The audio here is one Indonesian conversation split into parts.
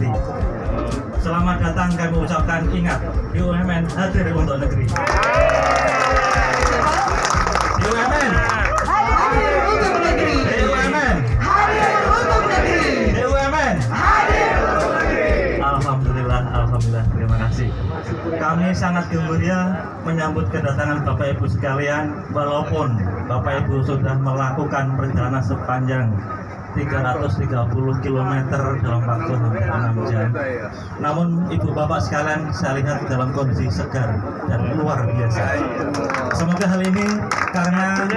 nanti. Selamat datang kami ucapkan, ingat, BUMN hadir untuk negeri. BUMN hadir untuk negeri. BUMN Hadir untuk negeri. BUMN Hadir untuk negeri. Alhamdulillah, alhamdulillah, terima kasih. Kami sangat gembira menyambut kedatangan Bapak Ibu sekalian, walaupun Bapak Ibu sudah melakukan perjalanan sepanjang 330 km dalam waktu hampir 6 jam. Namun Ibu Bapak sekalian saya lihat dalam kondisi segar dan luar biasa. Semoga hal ini karena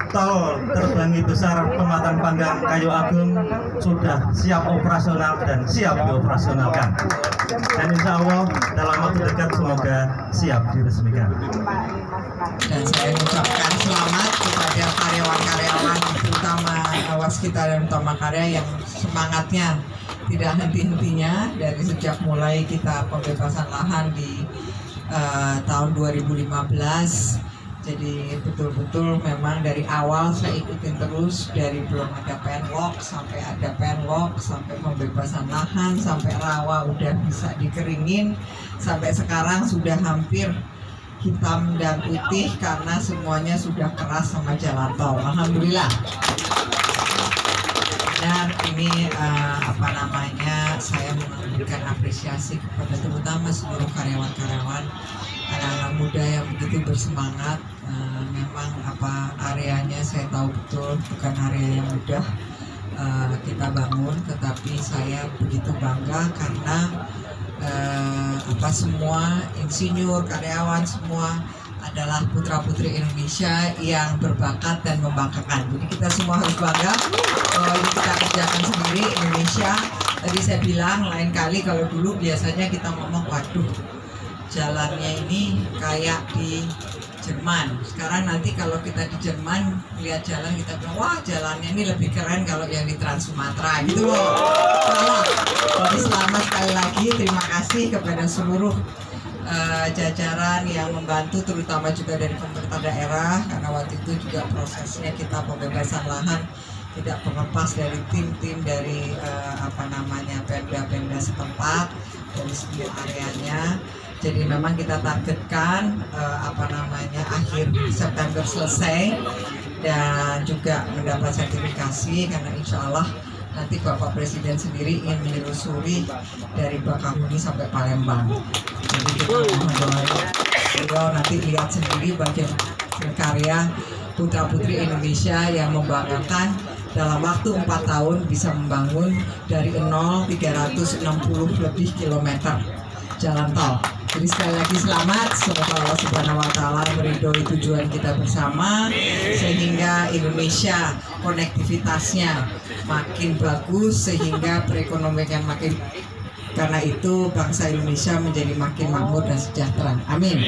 tol terbangi besar Pematang Panggang Kayu Agung sudah siap operasional dan siap dioperasionalkan. Dan insya Allah dalam waktu dekat semoga siap diresmikan. Dan saya ucapkan selamat kepada karyawan-karyawan, terutama waskita dan utama karya yang semangatnya tidak henti-hentinya dari sejak mulai kita pembebasan lahan di tahun 2015. Jadi betul-betul memang dari awal saya ikutin terus, dari belum ada penlock sampai ada penlock, sampai pembebasan lahan, sampai rawa udah bisa dikeringin, sampai sekarang sudah hampir hitam dan putih karena semuanya sudah keras sama jalan tol. Alhamdulillah. Dan ini saya memberikan apresiasi kepada terutama seluruh karyawan-karyawan, anak-anak muda yang begitu bersemangat. Memang areanya saya tahu betul bukan area yang mudah kita bangun, tetapi saya begitu bangga karena semua insinyur, karyawan semua adalah putra-putri Indonesia yang berbakat dan membanggakan. Jadi kita semua harus bangga bahwa ini kita kerjakan sendiri Indonesia. Tadi saya bilang lain kali kalau dulu biasanya kita ngomong, waduh jalannya ini kayak di Jerman. Sekarang nanti kalau kita di Jerman lihat jalan kita bilang, wah jalannya ini lebih keren kalau yang di Trans Sumatera gitu loh. Jadi selamat sekali lagi, terima kasih kepada seluruh jajaran yang membantu, terutama juga dari pemerintah daerah, karena waktu itu juga prosesnya kita pembebasan lahan tidak terlepas dari tim-tim dari Pemda-Pemda setempat dari seluruh areanya. Jadi memang kita targetkan akhir September selesai dan juga mendapat sertifikasi, karena insya Allah nanti Bapak Presiden sendiri ingin menelusuri dari Bakahuni sampai Palembang. Jadi kita mohon nanti lihat sendiri bagian karya putra-putri Indonesia yang membanggakan dalam waktu 4 tahun bisa membangun dari 360 lebih kilometer jalan tol. Jadi sekali lagi selamat, semoga Allah Subhanahu wa Ta'ala meridhoi tujuan kita bersama sehingga Indonesia konektivitasnya makin bagus, sehingga perekonomian makin, karena itu bangsa Indonesia menjadi makin makmur dan sejahtera. Amin.